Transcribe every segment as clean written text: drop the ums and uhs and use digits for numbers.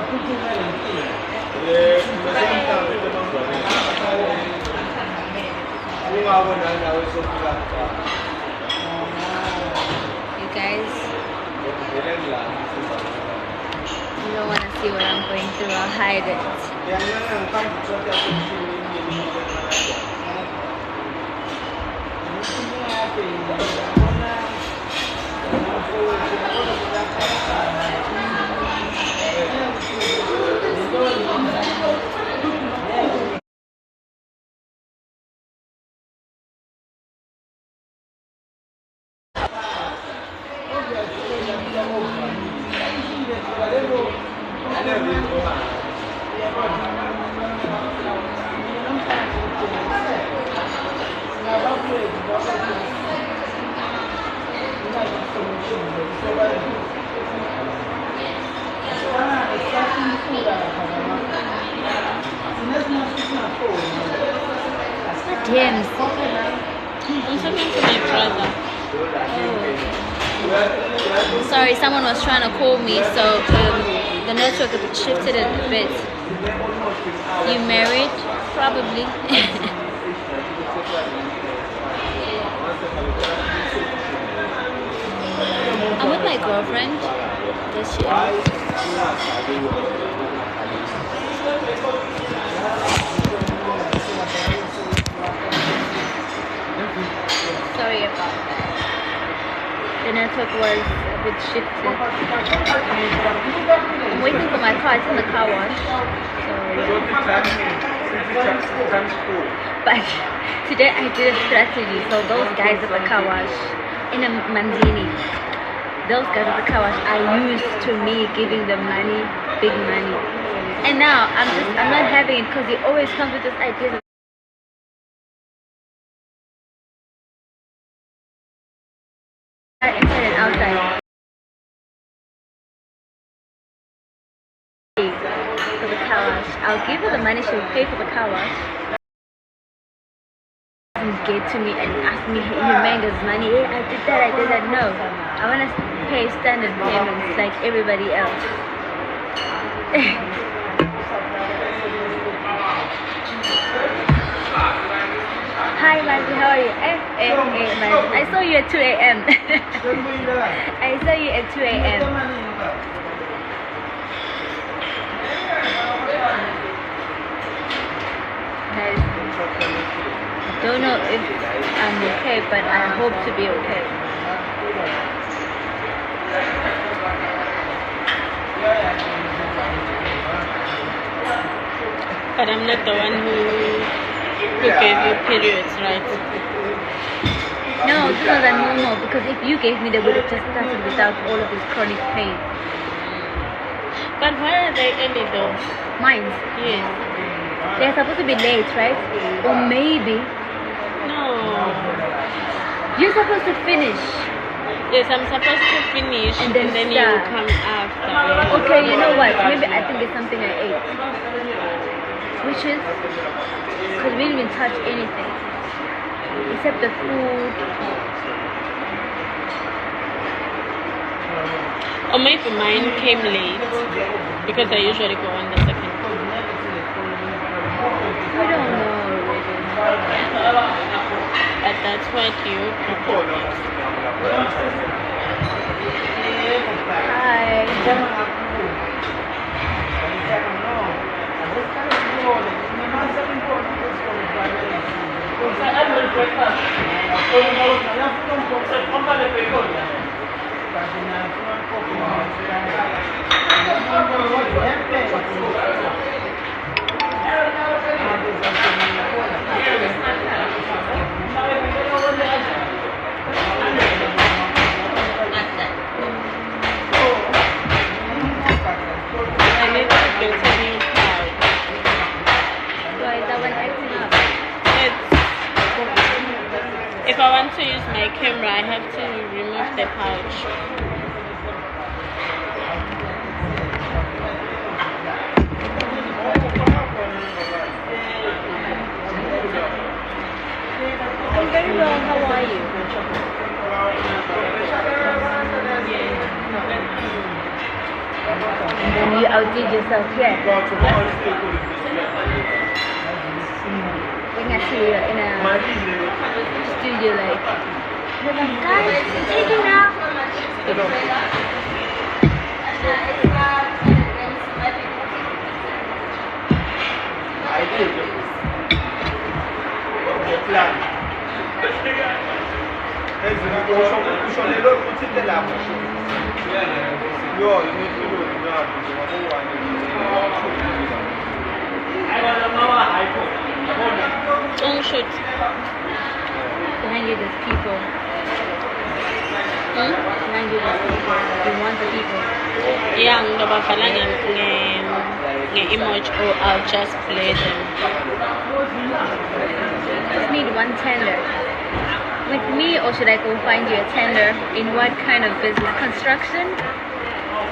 You guys, you don't want to see what I'm going through. I'll hide it. Damn. I'm talking to my brother. Oh. Sorry, someone was trying to call me, so the network shifted it a bit. You married? Probably. I'm with my girlfriend. Yes, she Sorry about that. The network was a bit shifted. I'm waiting for my car. It's in the car wash. But today I did a strategy. So those guys at the car wash in a Manzini, those guys at the car wash are used to me giving them money, big money. And now I'm not having it because he always comes with this idea. Inside and outside. For the car wash. I'll give her the money, she'll pay for the car wash. Get to me and ask me, hey, you mango's money. Hey, I did that. No. I want to pay standard payments like everybody else. Hi, Mandy, how are you? Mandy. I saw you at 2 a.m. I saw you at 2 a.m. I don't know if I'm okay, but I hope to be okay. But I'm not the one who gave you periods, right? No, these are normal, because if you gave me, they would have just started without all of this chronic pain. But why are they early though? Mine? Yes. They're supposed to be late, right? Or maybe. No. You're supposed to finish. Yes, I'm supposed to finish and then you come after. Okay, you know what? Maybe I think it's something I ate. Which is, because we didn't even touch anything. Except the food. Or maybe mine came late, because I usually go on the second. We don't know really. But that's what you propose. Hi. If I want to use my camera, I have to remove the pouch. I'm very well. How are you? And then you outdid yourself here. When I see you in a studio, like, guys, take it now. I did. Plan. Don't shoot. Behind you, there's people. Behind you, there's people. You want the people. Yeah, nge-emoji or I'll just play them. Just need one tender. With me, or should I go find you a tender? In what kind of business? Construction?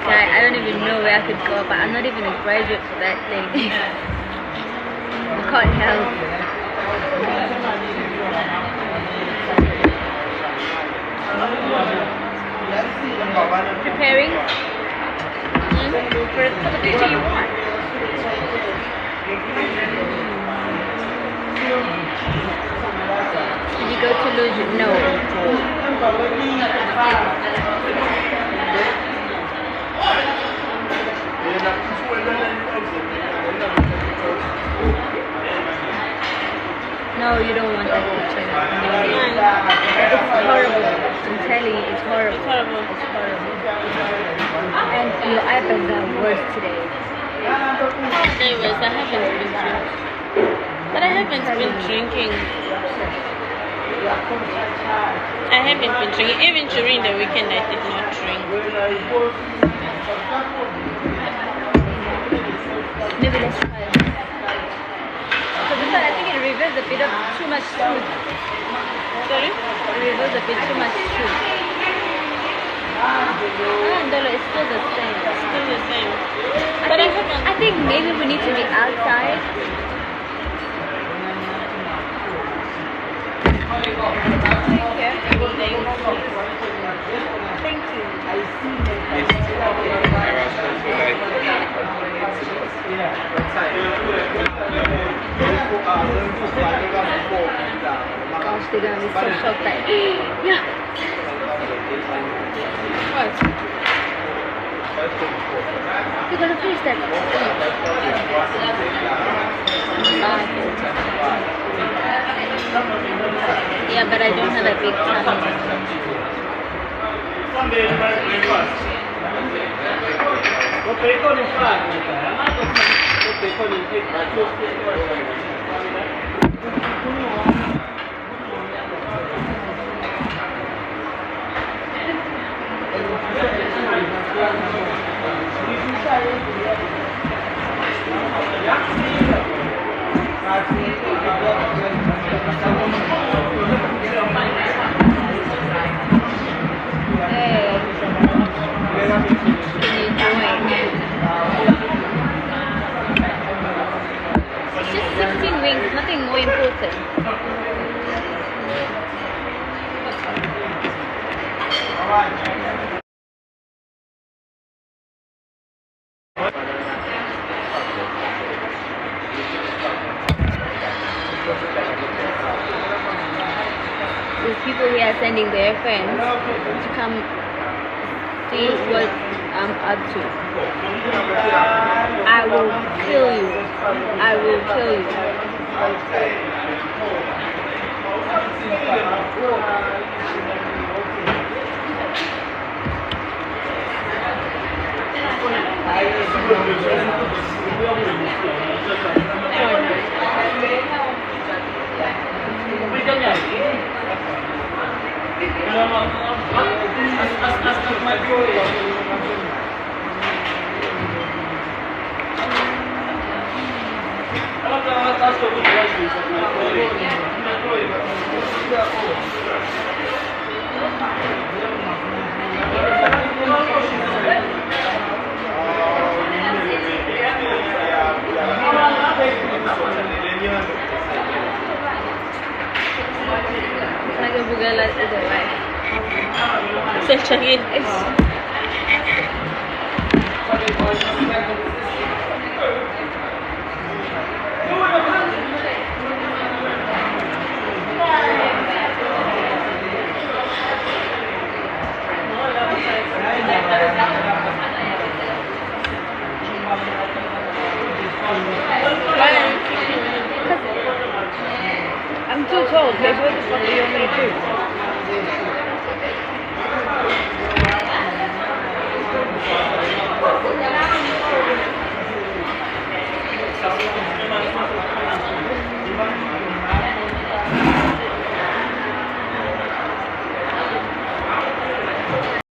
Guy, I don't even know where I could go, but I'm not even a graduate for that thing. I can't help. Preparing for the picture you want. Did you go to Luge? No. No, you don't want that picture. It's horrible. I'm telling you, it's horrible. It's horrible. It's horrible. And your iPads are worse today. Anyways, I haven't been drinking. But I haven't been drinking. I haven't been drinking. Even during the weekend, I did not drink. Maybe let's try it. So this one, I think it reveals a bit of too much truth. Sorry? It reveals a bit too much truth. Ndolo, it's still the same. Still the same. I think maybe we need to be outside. Thank you. Gosh, they're gonna be so shocked that yeah. What? You're gonna finish that. Yeah, but I don't have a big Hey, can you join? It's just 16 wings, nothing more important. There's people here sending their friends to come see what I'm up to. I will kill you. I will kill you. Nagabugala is a life. Self-check-in.